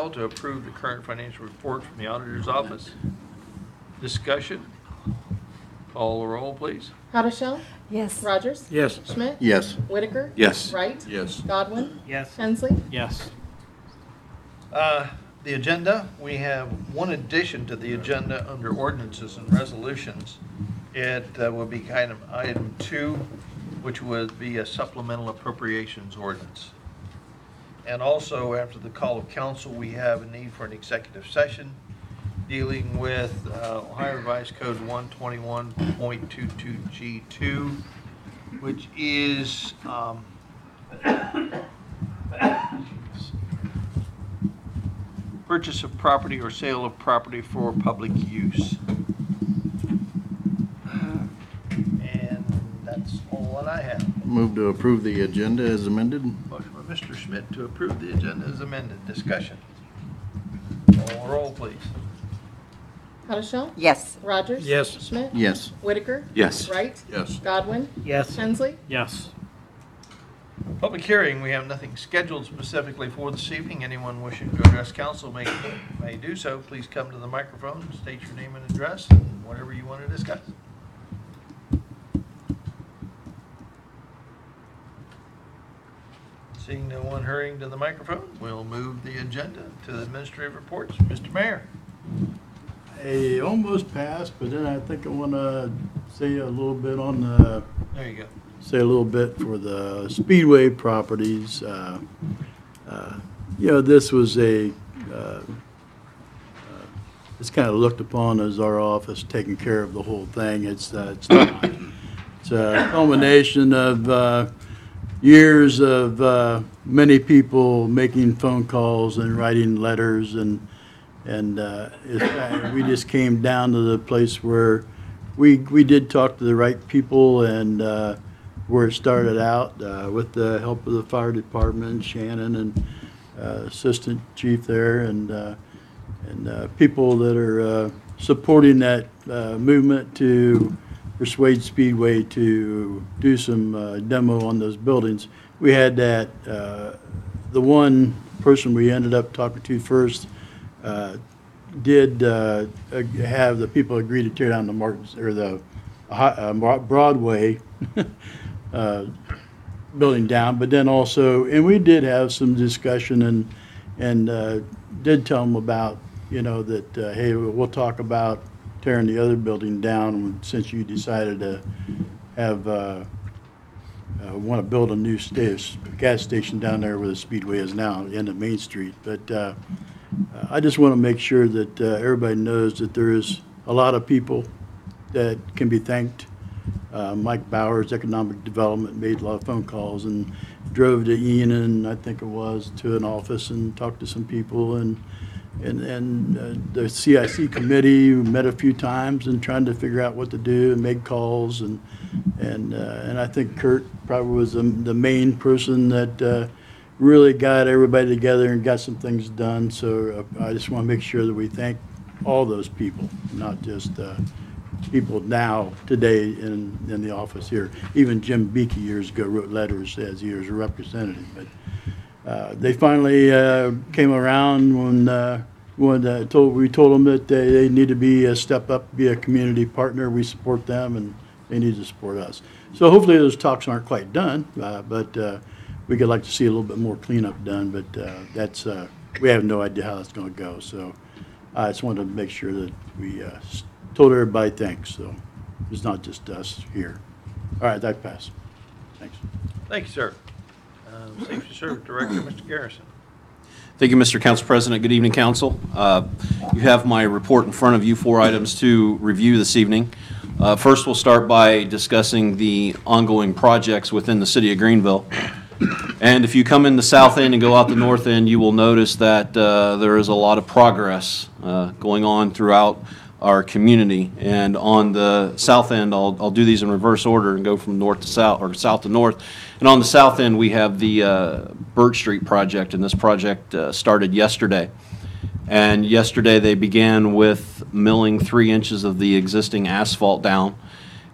L to approve the current financial report from the auditor's office. Discussion. Call the roll, please. Hottishell? Yes. Rogers? Yes. Schmidt? Yes. Whitaker? Yes. Wright? Yes. Godwin? Yes. Hensley? Yes. The agenda, we have one addition to the agenda under ordinances and resolutions. It will be kind of item 2, which would be a supplemental appropriations ordinance. And also, after the call of council, we have a need for an executive session dealing with Ohio Revised Code 121.22G2, which is purchase of property or sale of property for public use. And that's all that I have. Move to approve the agenda as amended. Motion by Mr. Schmidt to approve the agenda as amended. Discussion. Call roll, please. Hottishell? Yes. Rogers? Yes. Schmidt? Yes. Whitaker? Yes. Wright? Yes. Godwin? Yes. Hensley? Yes. Public hearing, we have nothing scheduled specifically for this evening. Anyone wishing to address council may do so. Please come to the microphone, state your name and address, and whatever you want to discuss. Seeing no one hurrying to the microphone, we'll move the agenda to the administrative reports. Mr. Mayor. I almost passed, but then I think I want to say a little bit on the, There you go. say a little bit for the Speedway properties. You know, this was it's kind of looked upon as our office taking care of the whole thing. It's not. It's a culmination of years of many people making phone calls and writing letters, and we just came down to the place where we did talk to the right people, and where it started out with the help of the fire department, Shannon and assistant chief there, and people that are supporting that movement to persuade Speedway to do some demo on those buildings. We had that, the one person we ended up talking to first did have the people agree to tear down the Martins, or the Broadway building down, but then also, and we did have some discussion and did tell them about, you know, that, hey, we'll talk about tearing the other building down since you decided to have, want to build a new gas station down there where the Speedway is now, at the end of Main Street. But I just want to make sure that everybody knows that there is a lot of people that can be thanked. Mike Bowers, Economic Development, made a lot of phone calls and drove to Enon, I think it was, to an office and talked to some people, and the CIC committee met a few times and trying to figure out what to do and make calls, and I think Kurt probably was the main person that really got everybody together and got some things done. So I just want to make sure that we thank all those people, not just people now, today, in the office here. Even Jim Beakey years ago wrote letters as he was a representative. But they finally came around when we told them that they need to be a step up, be a community partner. We support them, and they need to support us. So hopefully those talks aren't quite done, but we could like to see a little bit more cleanup done. But that's we have no idea how that's going to go. So I just wanted to make sure that we told everybody thanks. So it's not just us here. All right, that passed. Thanks. Thank you, sir. Safety Service Director, Mr. Garrison. Thank you, Mr. Council President. Good evening, Council. You have my report in front of you, 4 items to review this evening. First, we'll start by discussing the ongoing projects within the city of Greenville. And if you come in the south end and go out the north end, you will notice that there is a lot of progress going on throughout our community. And on the south end, I'll do these in reverse order and go from north to south, or south to north. And on the south end, we have the Birch Street project, and this project started yesterday. And yesterday they began with milling 3 inches of the existing asphalt down,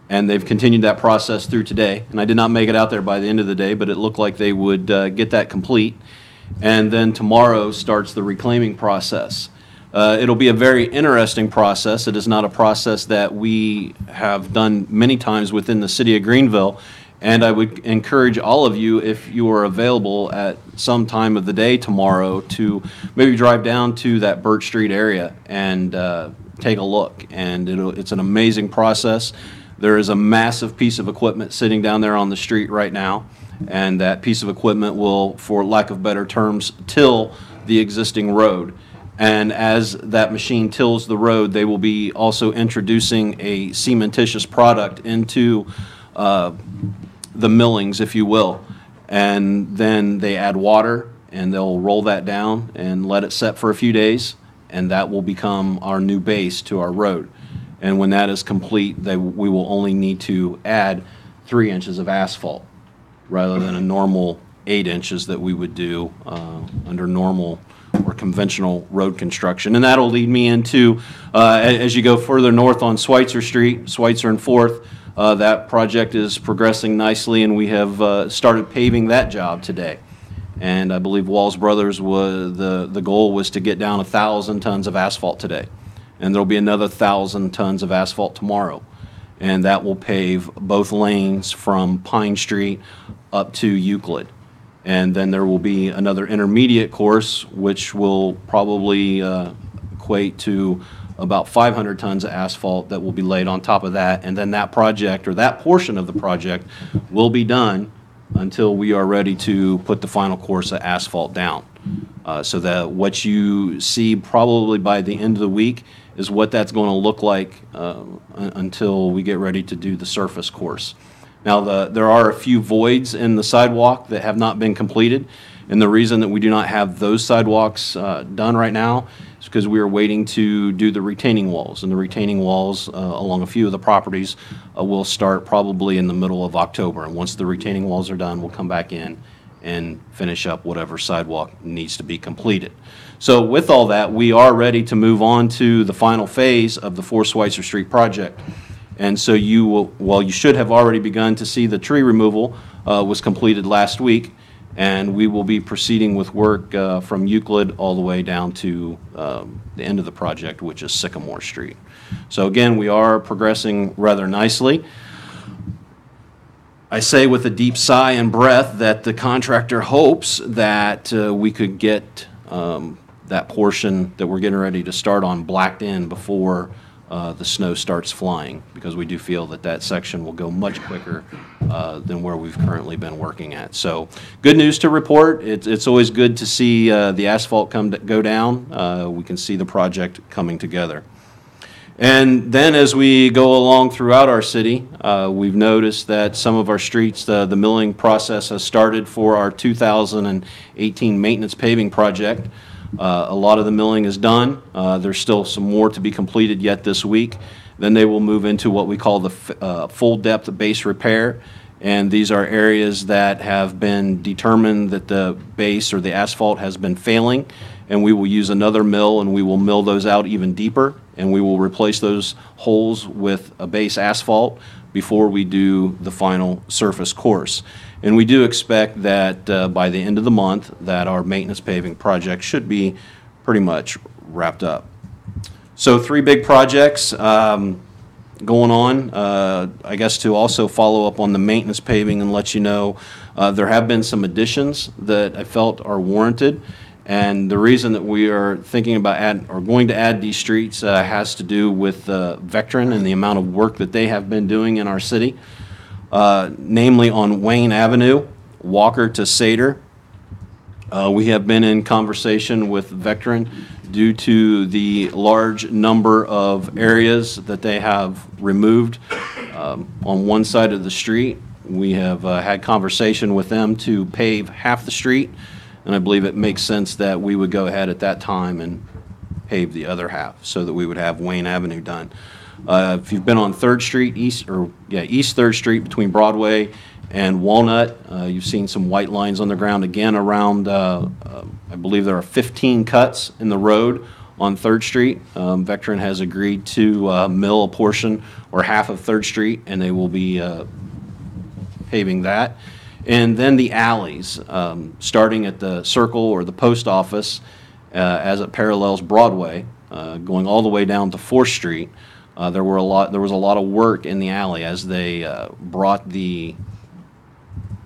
and they've continued that process through today. And I did not make it out there by the end of the day, but it looked like they would get that complete. and then tomorrow starts the reclaiming process. It'll be a very interesting process. It is not a process that we have done many times within the city of Greenville, and I would encourage all of you, if you are available at some time of the day tomorrow, to maybe drive down to that Birch Street area and take a look. And it's an amazing process. There is a massive piece of equipment sitting down there on the street right now, and that piece of equipment will, for lack of better terms, till the existing road. And as that machine tills the road, they will be also introducing a cementitious product into the millings, if you will. And then they add water, and they'll roll that down and let it set for a few days, and that will become our new base to our road. And when that is complete, we will only need to add 3 inches of asphalt rather than a normal 8 inches that we would do under normal or conventional road construction. And that'll lead me into, as you go further north on Schweitzer Street, Schweitzer and 4th, that project is progressing nicely, and we have started paving that job today. And I believe Walls Brothers was, the goal was to get down 1,000 tons of asphalt today. And there'll be another 1,000 tons of asphalt tomorrow. And that will pave both lanes from Pine Street up to Euclid. And then there will be another intermediate course, which will probably equate to about 500 tons of asphalt that will be laid on top of that. And then that project, or that portion of the project, will be done until we are ready to put the final course of asphalt down. So that what you see probably by the end of the week is what that's going to look like until we get ready to do the surface course. Now, there are a few voids in the sidewalk that have not been completed, and the reason that we do not have those sidewalks done right now is because we are waiting to do the retaining walls, and the retaining walls along a few of the properties will start probably in the middle of October, and once the retaining walls are done, we'll come back in and finish up whatever sidewalk needs to be completed. So with all that, we are ready to move on to the final phase of the 4 Schweitzer Street project. And so you will, well, you should have already begun to see the tree removal was completed last week, and we will be proceeding with work from Euclid all the way down to the end of the project, which is Sycamore Street. So again, we are progressing rather nicely. I say with a deep sigh and breath that the contractor hopes that we could get that portion that we're getting ready to start on blacked in before the snow starts flying, because we do feel that that section will go much quicker than where we've currently been working at. So good news to report. It's always good to see the asphalt go down. We can see the project coming together. And then as we go along throughout our city, we've noticed that some of our streets, the milling process has started for our 2018 maintenance paving project. A lot of the milling is done. There's still some more to be completed yet this week. Then they will move into what we call the full depth base repair. And these are areas that have been determined that the base or the asphalt has been failing. And we will use another mill, and we will mill those out even deeper. And we will replace those holes with a base asphalt before we do the final surface course. And we do expect that by the end of the month that our maintenance paving project should be pretty much wrapped up. So 3 big projects going on. I guess to also follow up on the maintenance paving and let you know there have been some additions that I felt are warranted. And the reason that we are thinking about going to add these streets has to do with Vectren and the amount of work that they have been doing in our city. Namely on Wayne Avenue, Walker to Sater. We have been in conversation with Vectren due to the large number of areas that they have removed on one side of the street. We have had conversation with them to pave half the street, and I believe it makes sense that we would go ahead at that time and pave the other half so that we would have Wayne Avenue done. If you've been on 3rd Street, East 3rd Street between Broadway and Walnut, you've seen some white lines on the ground again around, I believe there are 15 cuts in the road on 3rd Street. Vectren has agreed to mill a portion or half of 3rd Street, and they will be paving that. And then the alleys, starting at the Circle or the post office as it parallels Broadway, going all the way down to 4th Street. There was a lot of work in the alley as they brought the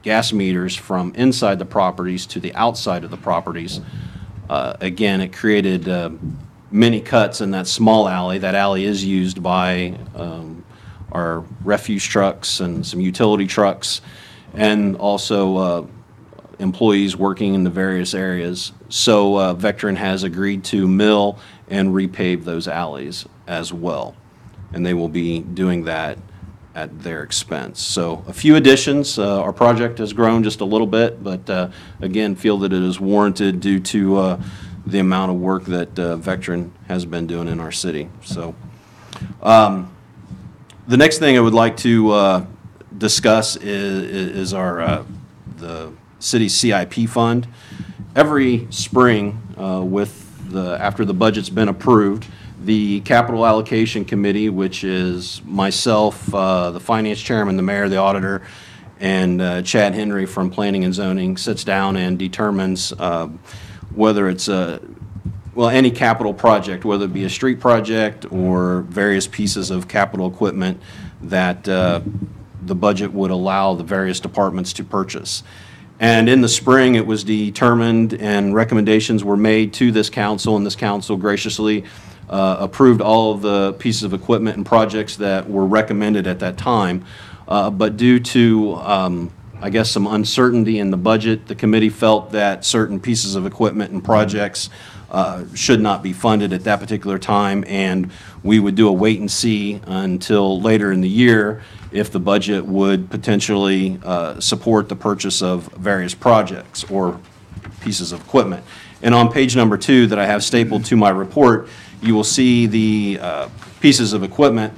gas meters from inside the properties to the outside of the properties. Again, it created many cuts in that small alley. That alley is used by our refuse trucks and some utility trucks, and also employees working in the various areas. So Vectren has agreed to mill and repave those alleys as well, and they will be doing that at their expense. So a few additions. Our project has grown just a little bit, but again, feel that it is warranted due to the amount of work that Vectren has been doing in our city. So the next thing I would like to discuss is our the city's CIP fund. Every spring, after the budget's been approved, the Capital Allocation Committee, which is myself, the finance chairman, the mayor, the auditor, and Chad Henry from Planning and Zoning, sits down and determines whether it's any capital project, whether it be a street project or various pieces of capital equipment that the budget would allow the various departments to purchase. And in the spring, it was determined and recommendations were made to this council, and this council graciously approved all of the pieces of equipment and projects that were recommended at that time. But due to, I guess, some uncertainty in the budget, the committee felt that certain pieces of equipment and projects should not be funded at that particular time, and we would do a wait and see until later in the year if the budget would potentially support the purchase of various projects or pieces of equipment. And on page number 2 that I have stapled to my report, you will see the pieces of equipment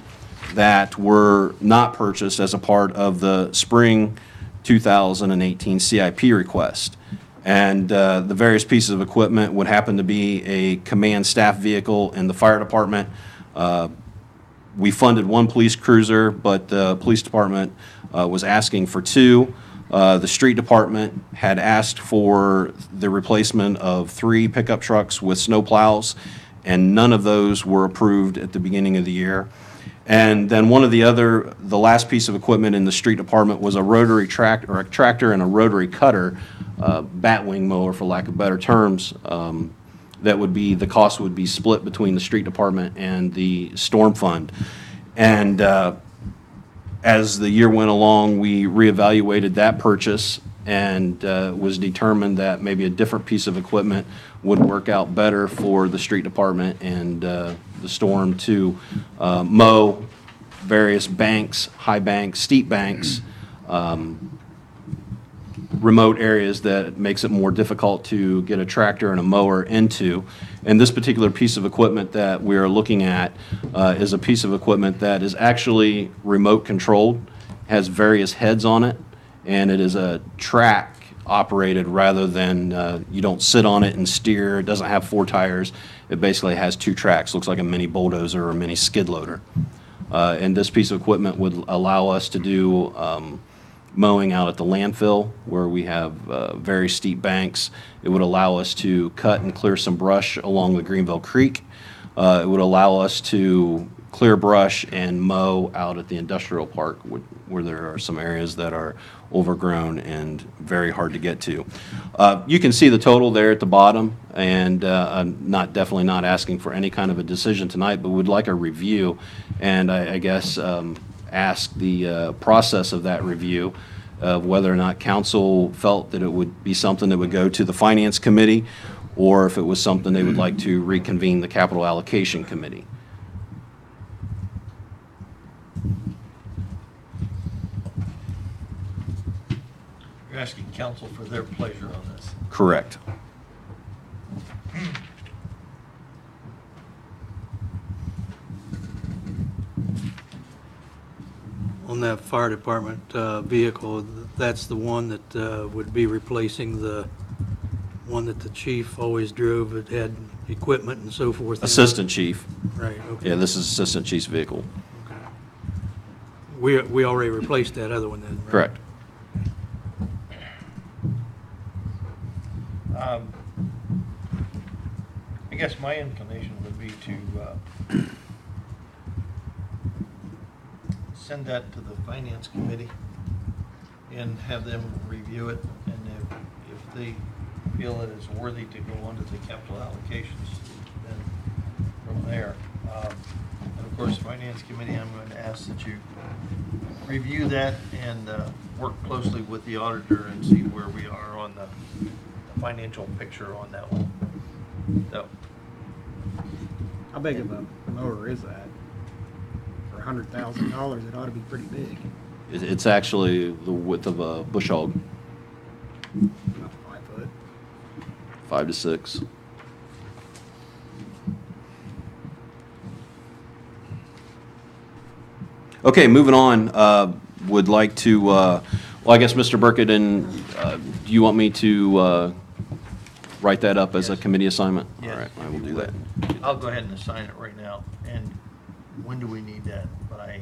that were not purchased as a part of the spring 2018 CIP request. And the various pieces of equipment would happen to be a command staff vehicle in the fire department. We funded one police cruiser, but the police department was asking for 2. The street department had asked for the replacement of 3 pickup trucks with snow plows, and none of those were approved at the beginning of the year. And then the last piece of equipment in the street department was a rotary tractor, or a tractor and a rotary cutter, batwing mower for lack of better terms. The cost would be split between the street department and the storm fund. And as the year went along, we reevaluated that purchase, and was determined that maybe a different piece of equipment would work out better for the street department and the storm to mow various banks, high banks, steep banks, remote areas that makes it more difficult to get a tractor and a mower into. And this particular piece of equipment that we are looking at is a piece of equipment that is actually remote controlled, has various heads on it, and it is a track operated rather than you don't sit on it and steer. It doesn't have 4 tires. It basically has 2 tracks. Looks like a mini bulldozer or a mini skid loader. And this piece of equipment would allow us to do mowing out at the landfill where we have very steep banks. It would allow us to cut and clear some brush along the Greenville Creek. It would allow us to clear brush and mow out at the industrial park where there are some areas that are overgrown and very hard to get to. You can see the total there at the bottom, and I'm definitely not asking for any kind of a decision tonight, but would like a review, and I guess ask the process of that review of whether or not council felt that it would be something that would go to the finance committee, or if it was something they would like to reconvene the capital allocation committee. You're asking council for their pleasure on this. Correct. On that fire department vehicle, that's the one that would be replacing the one that the chief always drove. It had equipment and so forth. Assistant chief. Right, okay. Yeah, this is assistant chief's vehicle. Okay. We already replaced that other one then, right? Correct. I guess my inclination would be to send that to the Finance Committee and have them review it, and if they feel it is worthy to go under the capital allocations, then from there. And of course, Finance Committee, I'm going to ask that you review that and work closely with the auditor and see where we are on the financial picture on that one. So, How big of a mower is that? For $100,000, it ought to be pretty big. It's actually the width of a bush hog, About 5 foot. 5 to 6. Okay, moving on. Would like to, well, I guess, Mr. Burkett, and do you want me to write that up as a Yes. committee assignment? Yes. All right, I will do that. I'll go ahead and assign it right now. And when do we need that? By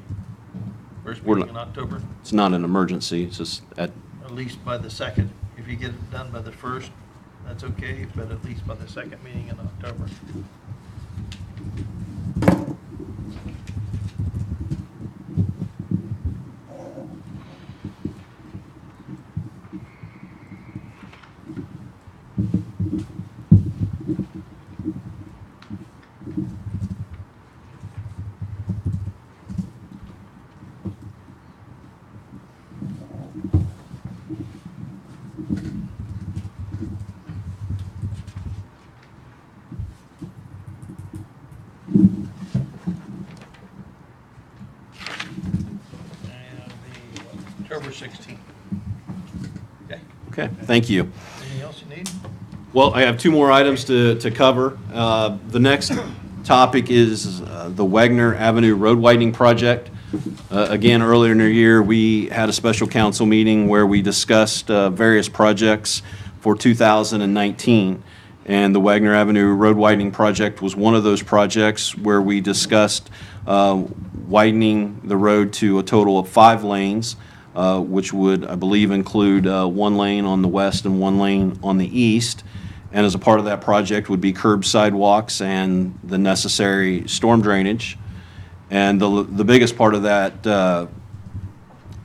first We're meeting in not- October? It's not an emergency, it's just At least by the second. If you get it done by the first, that's okay, but at least by the second meeting in October. And the October 16th. Okay. okay, thank you. Anything else you need? Well, I have 2 more items to cover. The next topic is the Wagner Avenue Road Widening Project. Again, earlier in the year, we had a special council meeting where we discussed various projects for 2019. And the Wagner Avenue Road Widening Project was one of those projects where we discussed widening the road to a total of 5 lanes, which would, I believe, include 1 lane on the west and 1 lane on the east. And as a part of that project would be curb sidewalks and the necessary storm drainage. And the biggest part of that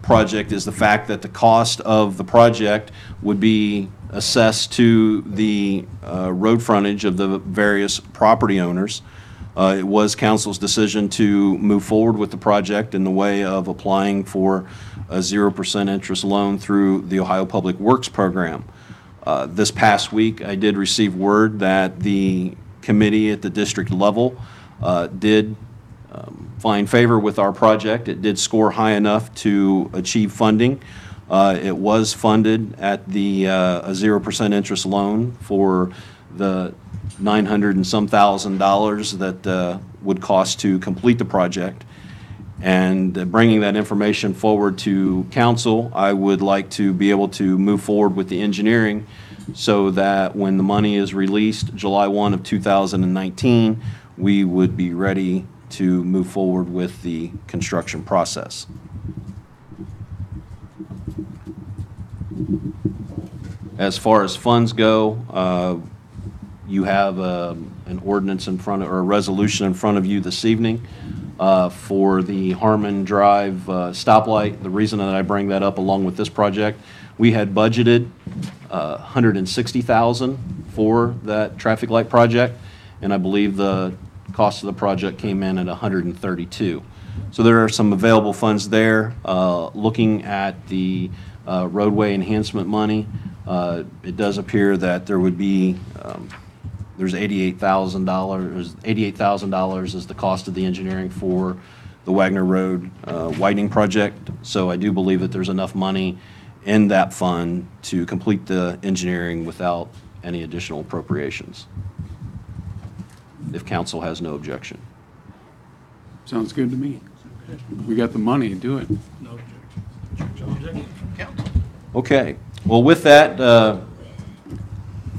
project is the fact that the cost of the project would be assessed to the road frontage of the various property owners. It was council's decision to move forward with the project in the way of applying for a 0% interest loan through the Ohio Public Works Program. This past week, I did receive word that the committee at the district level did find favor with our project. It did score high enough to achieve funding. It was funded at the a 0% interest loan for the $900 and some thousand that would cost to complete the project. And bringing that information forward to council, I would like to be able to move forward with the engineering so that when the money is released July 1 of 2019, we would be ready to move forward with the construction process. As far as funds go, you have an ordinance in front of, or a resolution in front of you this evening for the Harmon Drive stoplight. The reason that I bring that up along with this project, we had budgeted $160,000 for that traffic light project, and I believe the cost of the project came in at $132,000. So there are some available funds there. Looking at the roadway enhancement money, it does appear that there would be there's $88,000. $88,000 is the cost of the engineering for the Wagner Road widening project. So I do believe that there's enough money in that fund to complete the engineering without any additional appropriations, if council has no objection. Sounds good to me. We got the money, do it. Okay, well, with that,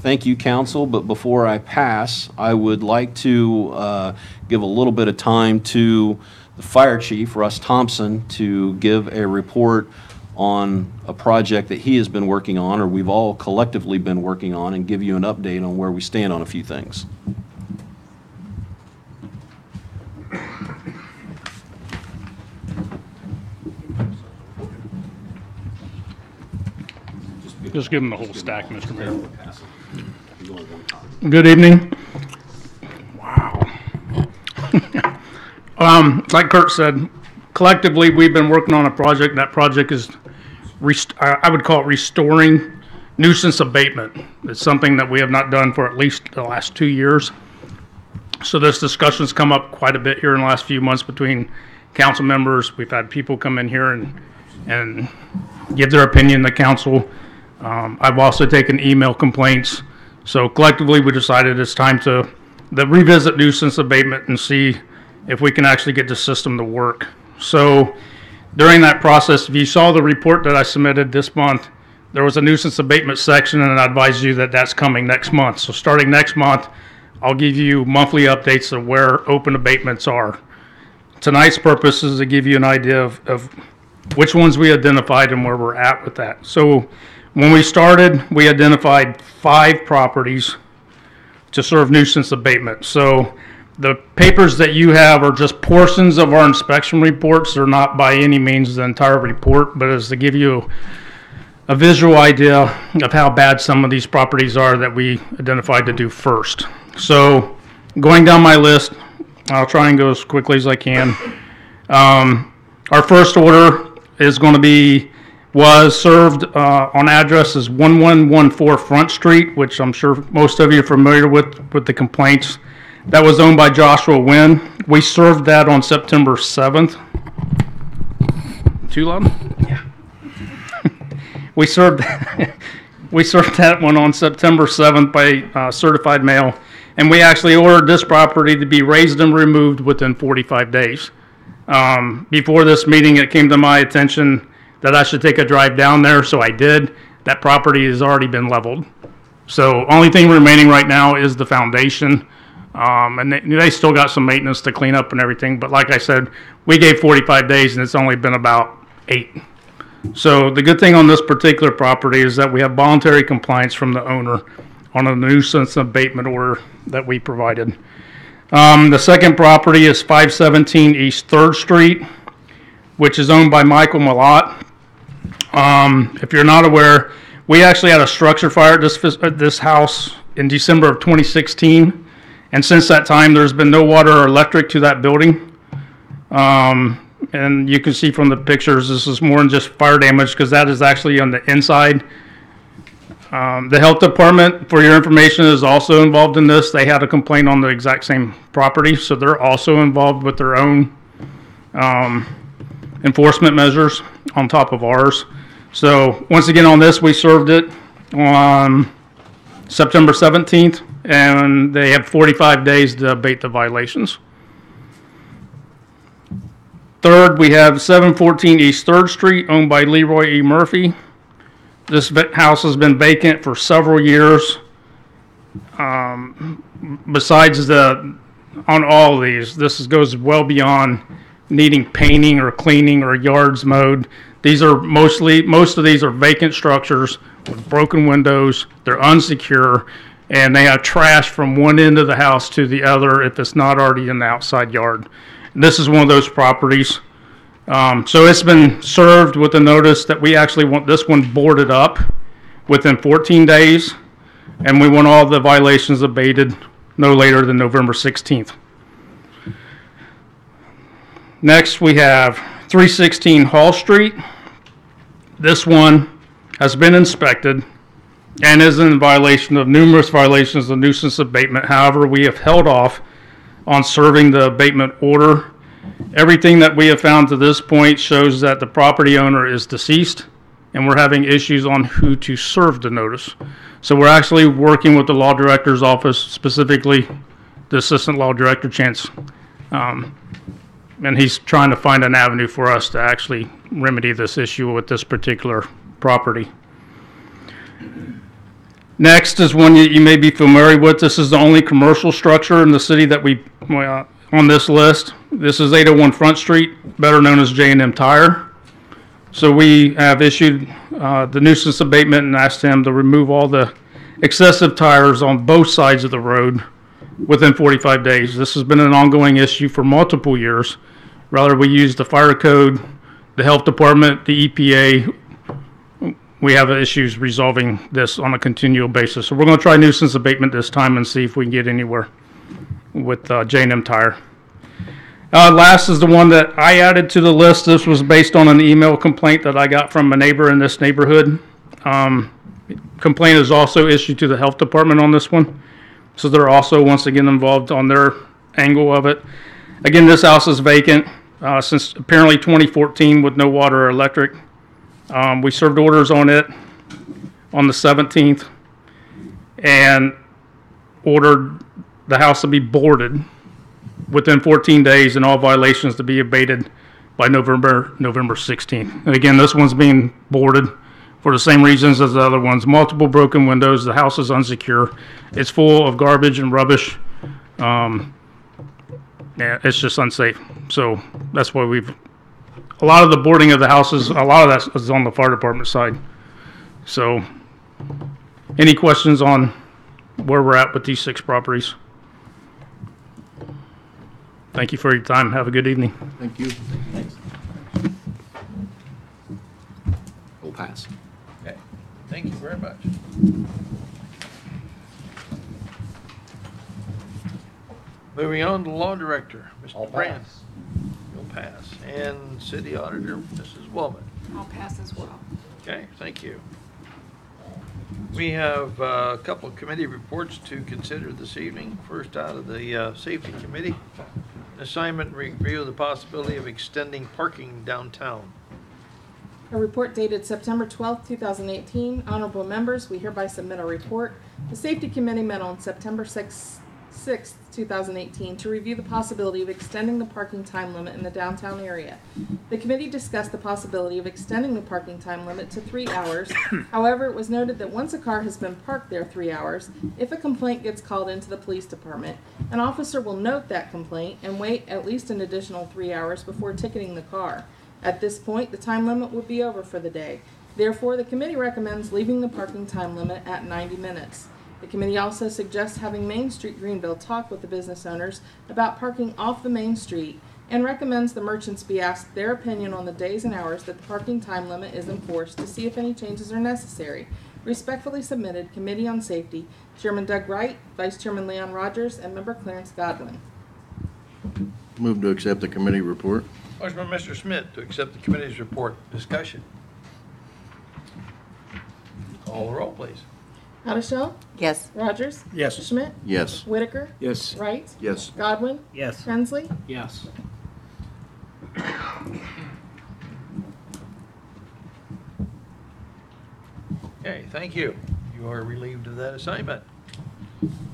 thank you, council, but before I pass, I would like to give a little bit of time to the fire chief, Russ Thompson, to give a report on a project that he has been working on, or we've all collectively been working on, and give you an update on where we stand on a few things. Just give them the whole stack, Mr. Mayor. Good evening. Wow. Like Kurt said, collectively, we've been working on a project. That project is, I would call it restoring nuisance abatement. It's something that we have not done for at least the last 2 years. So this discussion's come up quite a bit here in the last few months between council members. We've had people come in here and give their opinion to council. I've also taken email complaints. So collectively, we decided it's time to revisit nuisance abatement and see if we can actually get the system to work. So during that process, if you saw the report that I submitted this month, there was a nuisance abatement section, and I advise you that that's coming next month. So starting next month, I'll give you monthly updates of where open abatements are. Tonight's purpose is to give you an idea of which ones we identified and where we're at with that. So when we started, we identified 5 properties to serve nuisance abatement. So the papers that you have are just portions of our inspection reports. They're not by any means the entire report, but it's to give you a visual idea of how bad some of these properties are that we identified to do first. So going down my list, I'll try and go as quickly as I can. Our first order is going to was served on address as 1114 Front Street, which I'm sure most of you are familiar with the complaints. That was owned by Joshua Wynn. We served that on September 7th. Too loud? Yeah. We served that one on September 7th by certified mail, and we actually ordered this property to be raised and removed within 45 days. Before this meeting, it came to my attention that I should take a drive down there, so I did. That property has already been leveled. So only thing remaining right now is the foundation. And they still got some maintenance to clean up and everything. But like I said, we gave 45 days and it's only been about 8. So the good thing on this particular property is that we have voluntary compliance from the owner on a nuisance abatement order that we provided. The second property is 517 East 3rd Street, which is owned by Michael Malott. If you're not aware, we actually had a structure fire at this house in December of 2016. And since that time, there's been no water or electric to that building. And you can see from the pictures, this is more than just fire damage because that is actually on the inside. The health department, for your information, is also involved in this. They had a complaint on the exact same property, so they're also involved with their own enforcement measures on top of ours. So once again on this, we served it on September 17th, and they have 45 days to abate the violations. Third, we have 714 East 3rd Street, owned by Leroy E. Murphy. This house has been vacant for several years. Besides on all of these, this goes well beyond needing painting or cleaning or yards mowed. These are most of these are vacant structures with broken windows. They're unsecure, and they have trash from one end of the house to the other if it's not already in the outside yard. And this is one of those properties. So it's been served with a notice that we actually want this one boarded up within 14 days, and we want all the violations abated no later than November 16th. Next, we have 316 Hall Street. This one has been inspected and is in violation of numerous violations of nuisance abatement. However, we have held off on serving the abatement order. Everything that we have found to this point shows that the property owner is deceased, and we're having issues on who to serve the notice. So we're actually working with the law director's office, specifically the assistant law director, Chance, and he's trying to find an avenue for us to actually remedy this issue with this particular property. Next is one you may be familiar with. This is the only commercial structure in the city that we on this list. This is 801 Front Street, better known as J&M Tire. So we have issued the nuisance abatement and asked him to remove all the excessive tires on both sides of the road within 45 days. This has been an ongoing issue for multiple years. Rather, we use the fire code, the health department, the EPA. we have issues resolving this on a continual basis. So we're going to try nuisance abatement this time and see if we can get anywhere with J&M Tire. Last is the one that I added to the list. This was based on an email complaint that I got from a neighbor in this neighborhood. Complaint is also issued to the health department on this one. So they're also once again involved on their angle of it. Again, this house is vacant since apparently 2014 with no water or electric. We served orders on it on the 17th and ordered the house to be boarded within 14 days and all violations to be abated by November 16th. And again, this one's being boarded for the same reasons as the other ones. Multiple broken windows. The house is unsecure. It's full of garbage and rubbish. Yeah, it's just unsafe. So that's why a lot of the boarding of the houses, a lot of that is on the fire department side. So any questions on where we're at with these 6 properties? Thank you for your time. Have a good evening. Thank you. We'll pass. Okay, thank you very much. Moving on to Law Director, Mr. Brand. You'll pass. And City Auditor, Mrs. Woolman. I'll pass as well. Okay, thank you. We have a couple of committee reports to consider this evening. First out of the Safety Committee. Assignment review of the possibility of extending parking downtown. A report dated September 12th, 2018. Honorable members, we hereby submit our report. The Safety Committee met on September 6th, 2018 to review the possibility of extending the parking time limit in the downtown area. The committee discussed the possibility of extending the parking time limit to 3 hours. However, it was noted that once a car has been parked there 3 hours, if a complaint gets called into the police department, an officer will note that complaint and wait at least an additional 3 hours before ticketing the car. At this point, the time limit would be over for the day. Therefore, the committee recommends leaving the parking time limit at 90 minutes. The committee also suggests having Main Street Greenville talk with the business owners about parking off the main street and recommends the merchants be asked their opinion on the days and hours that the parking time limit is enforced to see if any changes are necessary. Respectfully submitted, Committee on Safety, Chairman Doug Wright, Vice Chairman Leon Rogers, and Member Clarence Godwin. Move to accept the committee report. Motion by Mr. Smith to accept the committee's report. Discussion. Call the roll, please. Hottishell? Yes. Rogers? Yes. Schmidt? Yes. Whitaker? Yes. Wright? Yes. Godwin? Yes. Hensley? Yes. Okay, thank you. You are relieved of that assignment.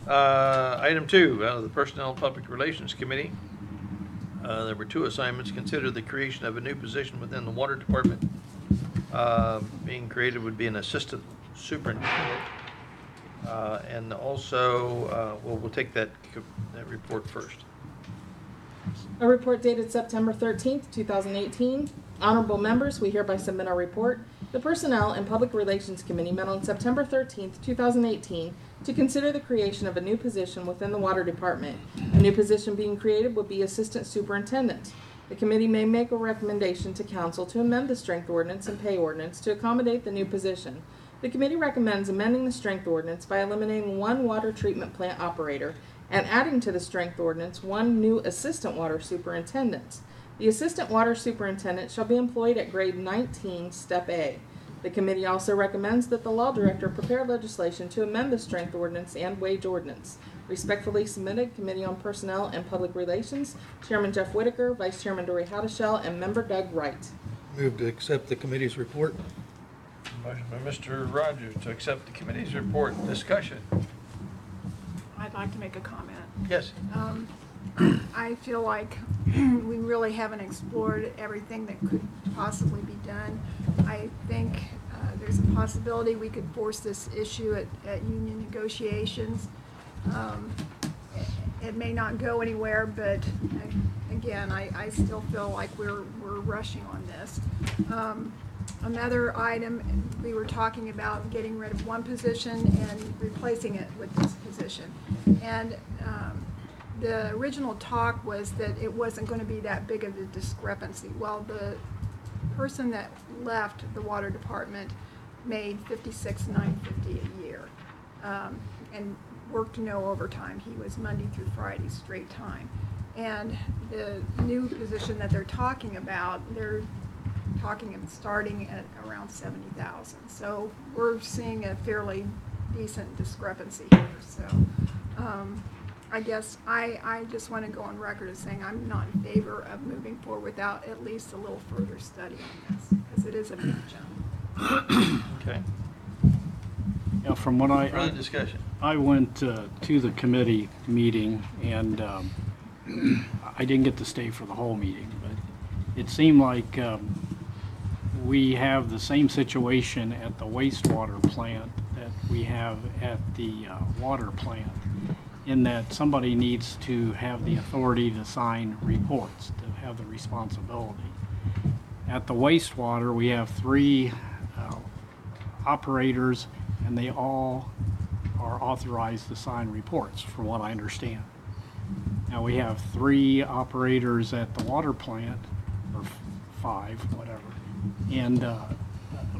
Item 2, out of the Personnel and Public Relations Committee. There were 2 assignments. Consider the creation of a new position within the Water Department. Being created would be an assistant superintendent. And also, we'll take that report first. A report dated September 13th, 2018. Honorable members, we hereby submit our report. The Personnel and Public Relations Committee met on September 13th, 2018 to consider the creation of a new position within the Water Department. A new position being created would be Assistant Superintendent. The committee may make a recommendation to Council to amend the Strength Ordinance and Pay Ordinance to accommodate the new position. The committee recommends amending the Strength Ordinance by eliminating 1 water treatment plant operator and adding to the Strength Ordinance 1 new Assistant Water Superintendent. The Assistant Water Superintendent shall be employed at grade 19, Step A. The committee also recommends that the Law Director prepare legislation to amend the Strength Ordinance and Wage Ordinance. Respectfully submitted, Committee on Personnel and Public Relations, Chairman Jeff Whitaker, Vice Chairman Dory Hottishell, and Member Doug Wright. Move to accept the committee's report. Motion by Mr. Rogers to accept the committee's report. Discussion. I'd like to make a comment. Yes. I feel like we really haven't explored everything that could possibly be done. I think there's a possibility we could force this issue at union negotiations. It may not go anywhere, but again, I still feel like we're rushing on this. Another item, we were talking about getting rid of one position and replacing it with this position. And the original talk was that it wasn't going to be that big of a discrepancy. Well, the person that left the water department made $56,950 a year, and worked no overtime. He was Monday through Friday straight time. And the new position that they're talking about, they're talking of starting at around 70,000. So we're seeing a fairly decent discrepancy here. So I guess I just want to go on record as saying I'm not in favor of moving forward without at least a little further study on this, because it is a big jump. Okay. Yeah, from what Further discussion? I went to the committee meeting, and I didn't get to stay for the whole meeting, but it seemed like we have the same situation at the wastewater plant that we have at the water plant, in that somebody needs to have the authority to sign reports, to have the responsibility. At the wastewater, we have 3 operators, and they all are authorized to sign reports, from what I understand. Now, we have 3 operators at the water plant, or 5, whatever, and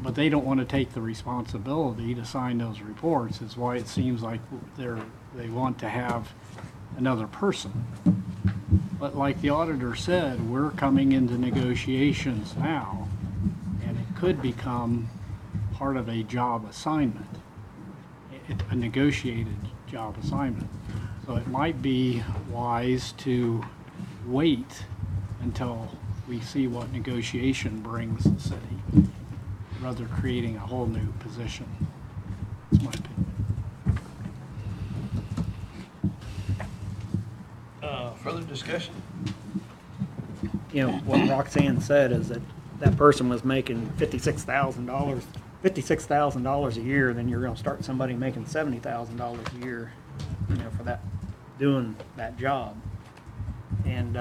but they don't want to take the responsibility to sign those reports. Is why it seems like they want to have another person. But like the auditor said, we're coming into negotiations now, and it could become part of a job assignment, a negotiated job assignment. So it might be wise to wait until we see what negotiation brings the city, rather than creating a whole new position. That's my opinion. Further discussion? You know, what Roxanne said is that that person was making $56,000 a year, then you're gonna start somebody making $70,000 a year, you know, for that, doing that job. And,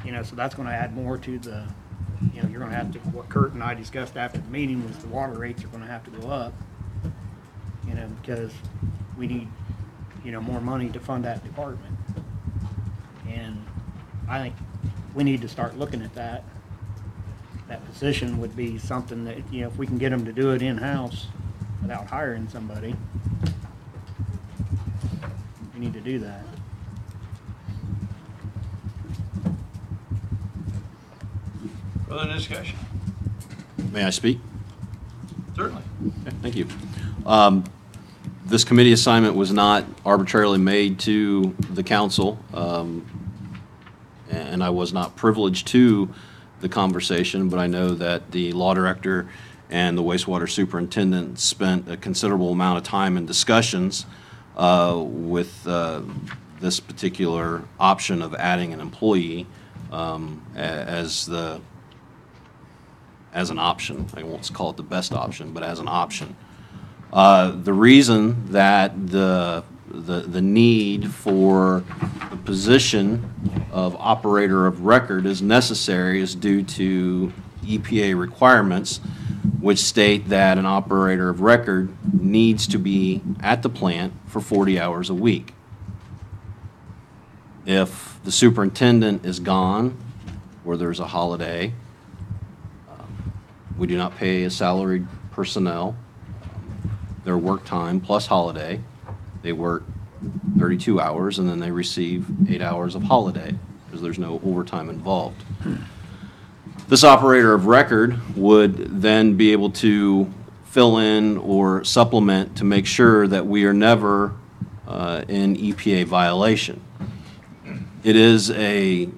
you know, so that's gonna add more to the, you know, you're gonna have to, what Kurt and I discussed after the meeting was the water rates are gonna have to go up, you know, because we need, you know, more money to fund that department. And I think we need to start looking at that. That position would be something that, you know, if we can get them to do it in-house without hiring somebody, we need to do that. Further discussion? May I speak? Certainly. Okay, thank you. This committee assignment was not arbitrarily made to the council, and I was not privileged to the conversation, but I know that the law director and the wastewater superintendent spent a considerable amount of time in discussions with this particular option of adding an employee as an option. I won't call it the best option, but as an option. The reason that the need for the position of operator of record is necessary is due to EPA requirements, which state that an operator of record needs to be at the plant for 40 hours a week. If the superintendent is gone or there's a holiday, we do not pay a salaried personnel their work time plus holiday. They work 32 hours and then they receive 8 hours of holiday because there's no overtime involved. This operator of record would then be able to fill in or supplement to make sure that we are never in EPA violation. It is a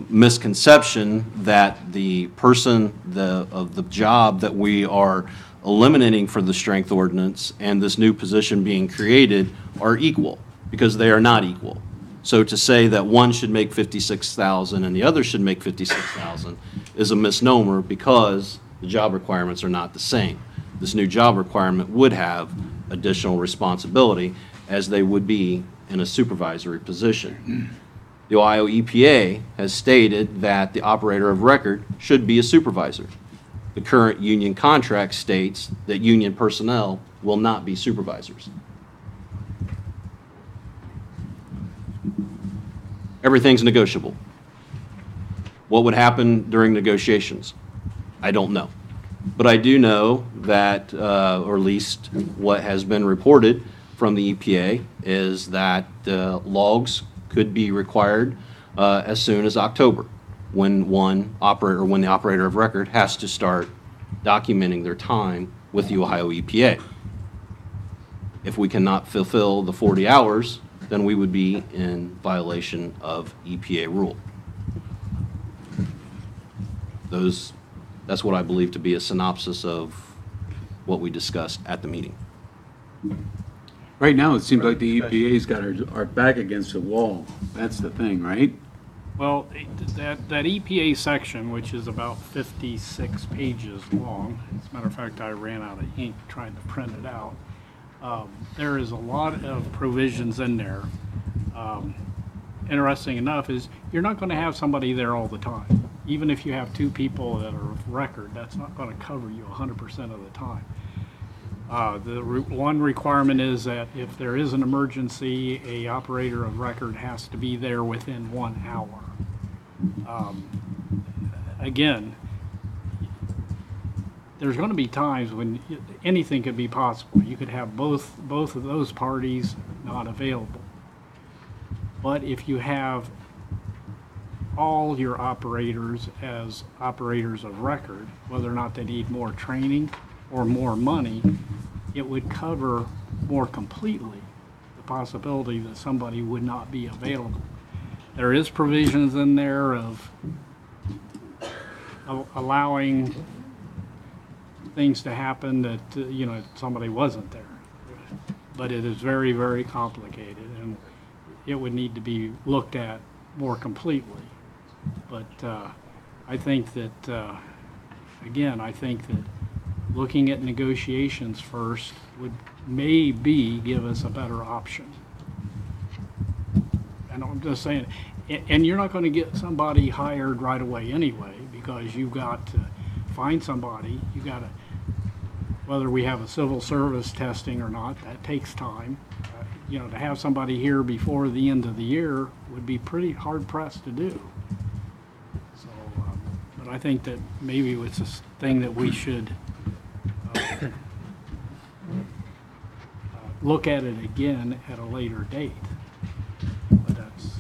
misconception that the person of the job that we are eliminating for the strength ordinance and this new position being created are equal, because they are not equal. So to say that one should make $56,000 and the other should make $56,000 is a misnomer, because the job requirements are not the same. This new job requirement would have additional responsibility as they would be in a supervisory position. The Ohio EPA has stated that the operator of record should be a supervisor. The current union contract states that union personnel will not be supervisors. Everything's negotiable. What would happen during negotiations? I don't know. But I do know that, or at least what has been reported from the EPA, is that logs could be required as soon as October, when when the operator of record has to start documenting their time with the Ohio EPA. If we cannot fulfill the 40 hours, then we would be in violation of EPA rule. That's what I believe to be a synopsis of what we discussed at the meeting. Right now, it seems like the EPA's got our back against the wall. That's the thing, right? Well, that EPA section, which is about 56 pages long, as a matter of fact, I ran out of ink trying to print it out. There is a lot of provisions in there. Interesting enough is you're not going to have somebody there all the time. Even if you have two people that are of record, that's not going to cover you 100% of the time. One requirement is that if there is an emergency, a operator of record has to be there within 1 hour. Again, there's going to be times when anything could be possible. You could have both of those parties not available. But if you have all your operators as operators of record, whether or not they need more training or more money, it would cover more completely the possibility that somebody would not be available. There is provisions in there of allowing things to happen that, somebody wasn't there. But it is very, very complicated, and it would need to be looked at more completely. But I think that, again, looking at negotiations first would maybe give us a better option. And I'm just saying, and you're not going to get somebody hired right away anyway, because you've got to find somebody. You've got to, whether we have a civil service testing or not, that takes time. To have somebody here before the end of the year would be pretty hard pressed to do. So, but I think that maybe it's a thing that we should look at it again at a later date. But that's.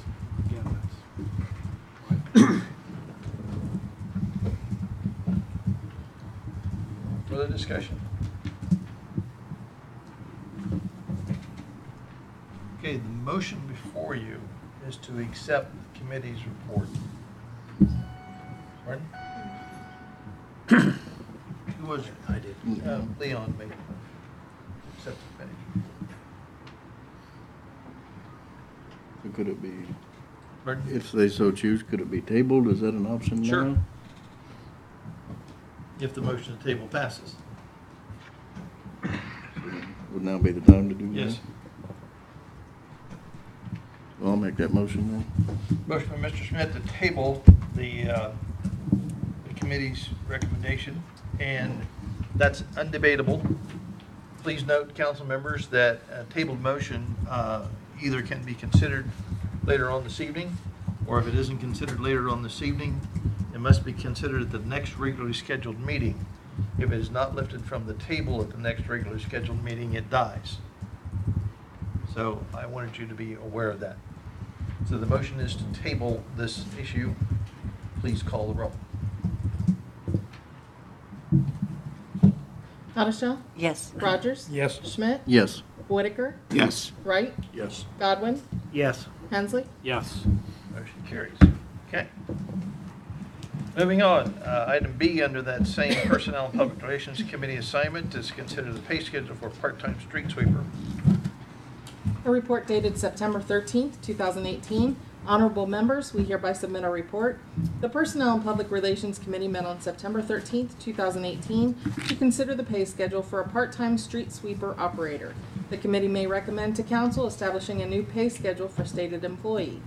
Further discussion? Okay, the motion before you is to accept the committee's report. Pardon? Who was it? I did. Leon made it. Accept the committee. So could it be, Pardon? if they so choose, could it be tabled? Is that an option now? Sure. If the motion to table passes. Would now be the time to do that? Yes. Well, I'll make that motion then. Motion by Mr. Smith to table the committee's recommendation, and that's undebatable. Please note, council members, that a tabled motion either can be considered later on this evening, or if it isn't considered later on this evening, it must be considered at the next regularly scheduled meeting. If it is not lifted from the table at the next regularly scheduled meeting, it dies. So I wanted you to be aware of that. So the motion is to table this issue. Please call the roll. Addishell? Yes. Rogers? Yes. Schmidt? Yes. Whitaker? Yes. Wright? Yes. Godwin? Yes. Hensley? Yes. Motion carries. Okay. Moving on, item B under that same Personnel and Public Relations Committee assignment is consider the pay schedule for part-time street sweeper. A report dated September 13th, 2018. Honorable members, we hereby submit our report. The Personnel and Public Relations Committee met on September 13th, 2018 to consider the pay schedule for a part-time street sweeper operator. The committee may recommend to council establishing a new pay schedule for stated employee.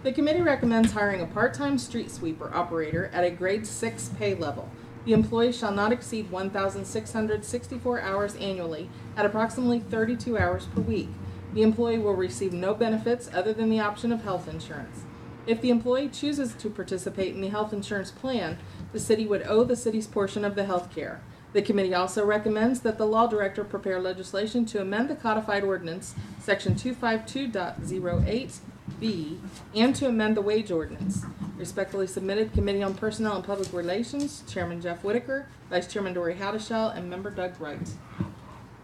The committee recommends hiring a part-time street sweeper operator at a grade 6 pay level. The employee shall not exceed 1,664 hours annually at approximately 32 hours per week. The employee will receive no benefits other than the option of health insurance. If the employee chooses to participate in the health insurance plan, the city would owe the city's portion of the health care. The committee also recommends that the law director prepare legislation to amend the codified ordinance, section 252.08B, and to amend the wage ordinance. Respectfully submitted, Committee on Personnel and Public Relations, Chairman Jeff Whitaker, Vice Chairman Dory Howdeshell, and Member Doug Wright.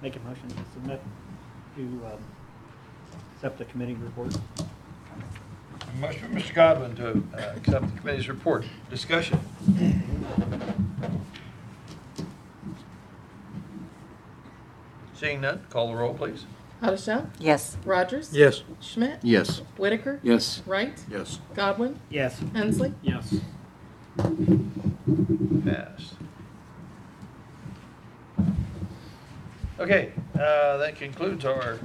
Make a motion to submit to accept the committee report. Motion by Mr. Godwin to accept the committee's report. Discussion. Seeing none, call the roll, please. Howdeshell? Yes. Rogers? Yes. Schmidt? Yes. Whitaker? Yes. Wright? Yes. Godwin? Yes. Hensley? Yes. Passed. Okay, that concludes our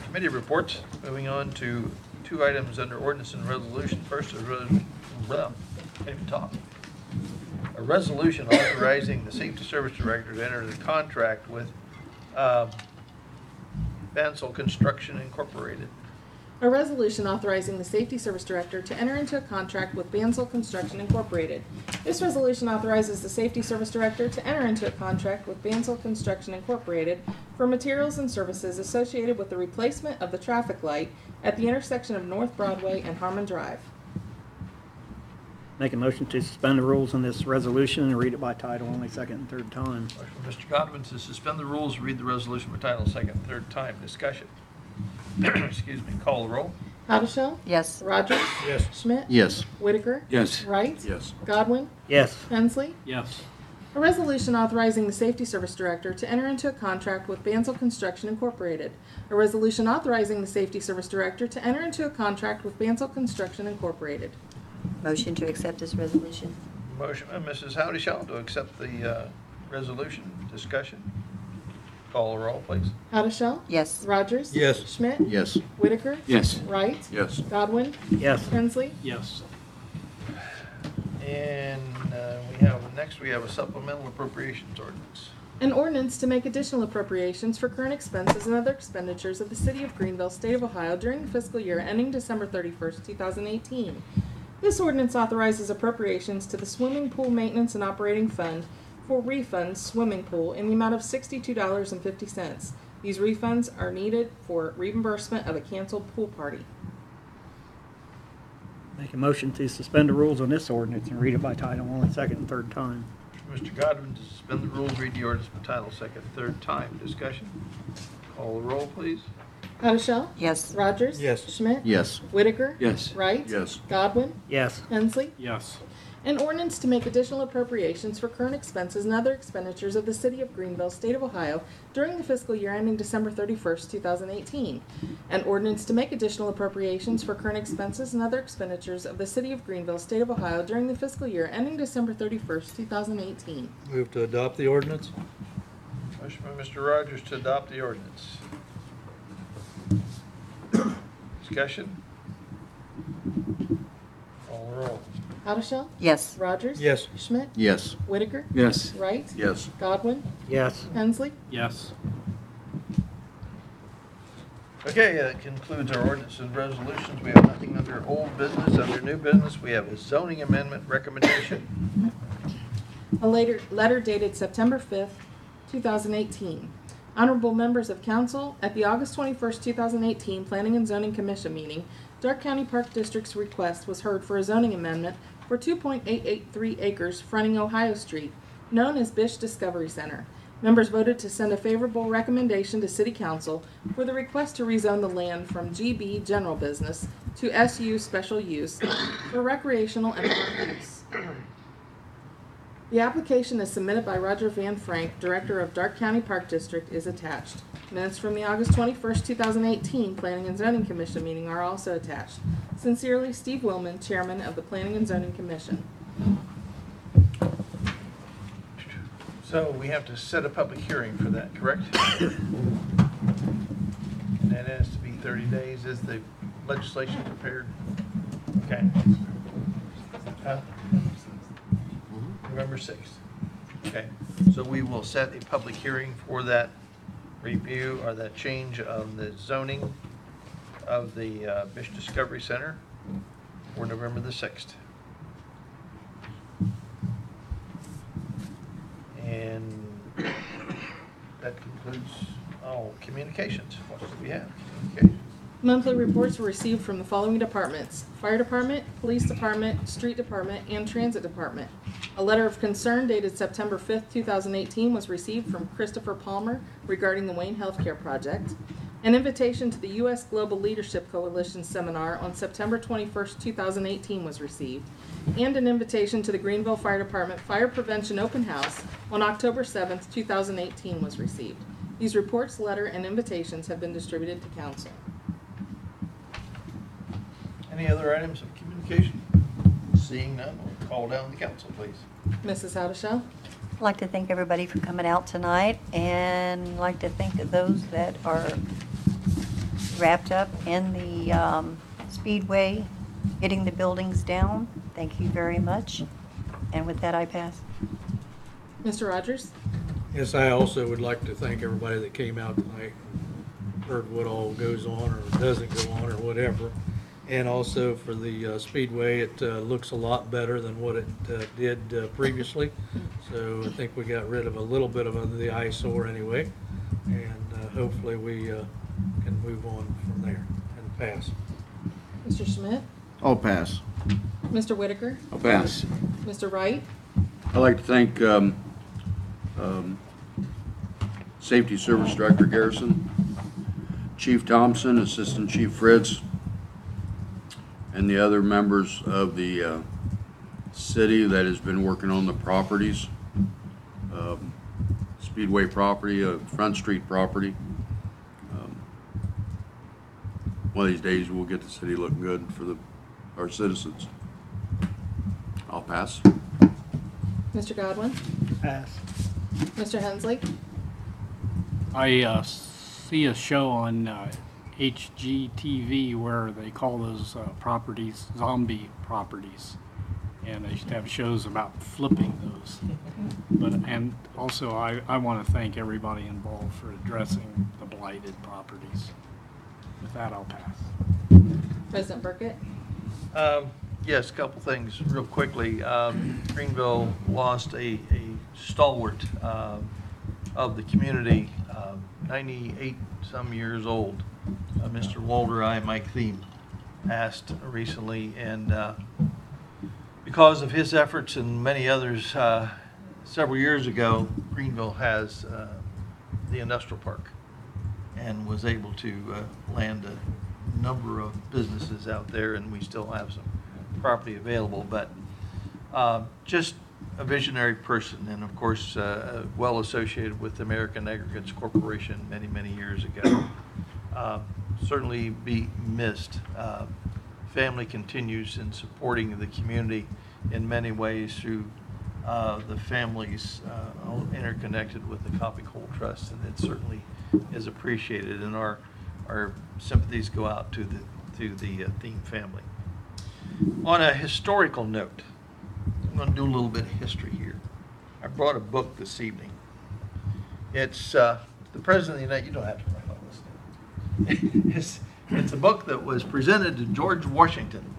committee reports. Moving on to two items under ordinance and resolution. First is a resolution authorizing the Safety Service Director to enter the contract with Bansell Construction Incorporated. A resolution authorizing the Safety Service Director to enter into a contract with Bansell Construction Incorporated. This resolution authorizes the Safety Service Director to enter into a contract with Bansell Construction Incorporated for materials and services associated with the replacement of the traffic light at the intersection of North Broadway and Harmon Drive. Make a motion to suspend the rules on this resolution and read it by title only, second and third time. Motion by Mr. Godwin to suspend the rules, read the resolution by title, second, and third time. Discussion. Excuse me. Call the roll. Howdeshell? Yes. Rogers? Yes. Schmidt? Yes. Whitaker? Yes. Wright? Yes. Godwin? Yes. Hensley? Yes. A resolution authorizing the Safety Service Director to enter into a contract with Bansell Construction Incorporated. A resolution authorizing the Safety Service Director to enter into a contract with Bansell Construction Incorporated. Motion to accept this resolution. Motion by Mrs. Howdeshell to accept the resolution. Discussion. Call the roll, please. Howdeshell? Yes. Rogers? Yes. Schmidt? Yes. Whitaker? Yes. Wright? Yes. Godwin? Yes. Hensley? Yes. And next we have a supplemental appropriations ordinance. An ordinance to make additional appropriations for current expenses and other expenditures of the City of Greenville, State of Ohio during the fiscal year ending December 31st, 2018. This ordinance authorizes appropriations to the Swimming Pool Maintenance and Operating Fund for refunds swimming pool in the amount of $62.50. These refunds are needed for reimbursement of a canceled pool party. Make a motion to suspend the rules on this ordinance and read it by title only, second and third time. Mr. Godwin to suspend the rules, read the ordinance by title, second, third time. Discussion. Call the roll, please. Howdeshell? Yes. Rogers? Yes. Schmidt? Yes. Whitaker? Yes. Wright? Yes. Godwin? Yes. Hensley? Yes. An ordinance to make additional appropriations for current expenses and other expenditures of the City of Greenville, State of Ohio during the fiscal year ending December 31st, 2018. An ordinance to make additional appropriations for current expenses and other expenditures of the City of Greenville, State of Ohio during the fiscal year ending December 31st, 2018. Move to adopt the ordinance? Motion by Mr. Rogers to adopt the ordinance. Discussion. Call the roll. Howdeshell? Yes. Rogers? Yes. Schmidt? Yes. Whitaker? Yes. Wright? Yes. Godwin? Yes. Hensley? Yes. Okay, that concludes our ordinance and resolutions. We have nothing under old business. Under new business, we have a zoning amendment recommendation. A letter dated September 5th, 2018. Honorable members of council, at the August 21st, 2018 Planning and Zoning Commission meeting, Dark County Park District's request was heard for a zoning amendment for 2.883 acres fronting Ohio Street, known as Bish Discovery Center. Members voted to send a favorable recommendation to City Council for the request to rezone the land from GB General Business to SU Special Use for recreational and park use. The application is submitted by Roger Van Frank, Director of Dark County Park District, is attached. Minutes from the August 21st, 2018 Planning and Zoning Commission meeting are also attached. Sincerely, Steve Willman, Chairman of the Planning and Zoning Commission. So we have to set a public hearing for that, correct? And that has to be 30 days. Is the legislation prepared? Okay. November 6th. Okay. So we will set a public hearing for that review or that change of the zoning of the Bish Discovery Center for November the 6th. And that concludes all communications. What do we have? Communications. Monthly reports were received from the following departments: Fire Department, Police Department, Street Department, and Transit Department. A letter of concern dated September 5th, 2018 was received from Christopher Palmer regarding the Wayne Healthcare Project. An invitation to the U.S. Global Leadership Coalition seminar on September 21st, 2018 was received, and an invitation to the Greenville Fire Department Fire Prevention Open House on October 7th, 2018 was received. These reports, letter, and invitations have been distributed to council. Any other items of communication? Seeing none, we'll call down the council, please. Mrs. Haudashell? I'd like to thank everybody for coming out tonight, and I'd like to thank those that are wrapped up in the Speedway, getting the buildings down. Thank you very much. And with that, I pass. Mr. Rogers? Yes, I also would like to thank everybody that came out tonight, heard what all goes on or doesn't go on or whatever. And also for the Speedway, it looks a lot better than what it did previously. So I think we got rid of a little bit of the eyesore anyway. And hopefully we can move on from there and pass. Mr. Schmidt? I'll pass. Mr. Whitaker? I'll pass. Mr. Wright? I'd like to thank Safety Service Director Garrison, Chief Thompson, Assistant Chief Fritz, and the other members of the city that has been working on the properties, Speedway property, Front Street property. One of these days we'll get the city looking good for our citizens. I'll pass. Mr. Godwin? Pass. Mr. Hensley? I see a show on HGTV where they call those properties zombie properties, and they used to have shows about flipping those. And also I want to thank everybody involved for addressing the blighted properties. With that, I'll pass. President Burkett? Yes, a couple things real quickly. Greenville lost a stalwart of the community, 98 some years old. Mr. Walter Mike Thiem passed recently, and because of his efforts and many others, several years ago, Greenville has the industrial park and was able to land a number of businesses out there, and we still have some property available. But just a visionary person, and of course well associated with American Aggregates Corporation many years ago. Certainly be missed. Family continues in supporting the community in many ways through the families interconnected with the Coffee Coal Trust, and it certainly is appreciated, and our sympathies go out to the Thiem family. On a historical note, I'm going to do a little bit of history here. I brought a book this evening. It's the President of the United States. You don't have to write all this stuff. It's a book that was presented to George Washington,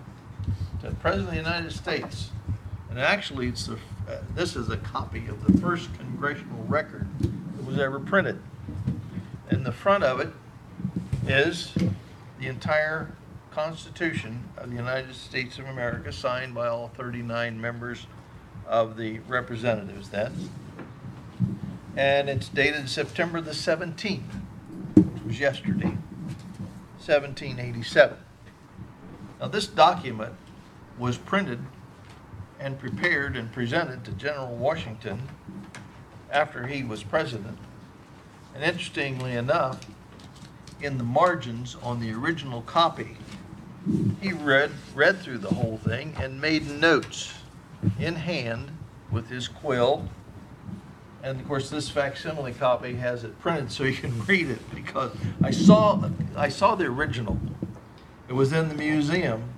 to the President of the United States. And actually, this is a copy of the first congressional record that was ever printed. And the front of it is the entire Constitution of the United States of America, signed by all 39 members of the representatives then. And it's dated September the 17th, which was yesterday, 1787. Now, this document was printed and prepared and presented to General Washington after he was president. And interestingly enough, in the margins on the original copy, he read through the whole thing and made notes in hand with his quill. And of course, this facsimile copy has it printed so you can read it, because I saw the original. It was in the museum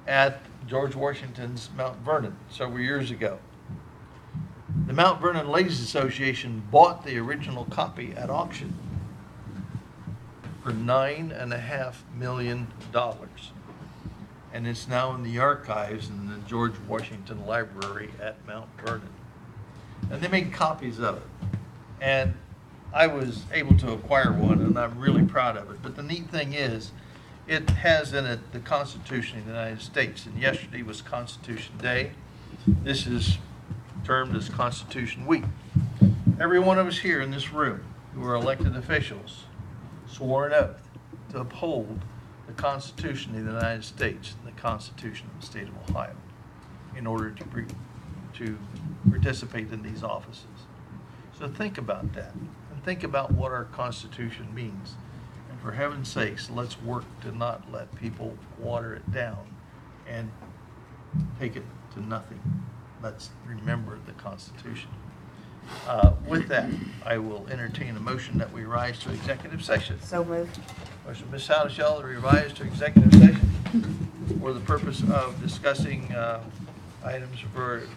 at George Washington's Mount Vernon several years ago. The Mount Vernon Ladies Association bought the original copy at auction for $9.5 million. And it's now in the archives in the George Washington Library at Mount Vernon. and they make copies of it. And I was able to acquire one, and I'm really proud of it. But the neat thing is, it has in it the Constitution of the United States, and yesterday was Constitution Day. This is termed as Constitution Week. Every one of us here in this room who are elected officials swore an oath to uphold the Constitution of the United States and the Constitution of the state of Ohio in order to participate in these offices. So think about that, and think about what our Constitution means. And for heaven's sakes, let's work to not let people water it down and take it to nothing. Let's remember the Constitution. With that, I will entertain a motion that we rise to executive session. So moved. Motion, Ms. Sowell, to revise to executive session for the purpose of discussing items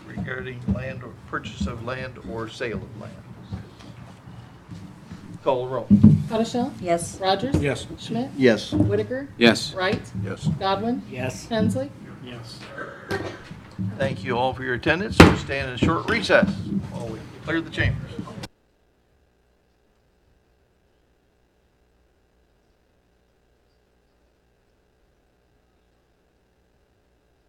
regarding land or purchase of land or sale of land. Call the roll. Addishell? Yes. Rogers? Yes. Schmidt? Yes. Whitaker? Yes. Wright? Yes. Godwin? Yes. Hensley? Yes. Thank you all for your attendance. We'll stand in a short recess while we clear the chambers.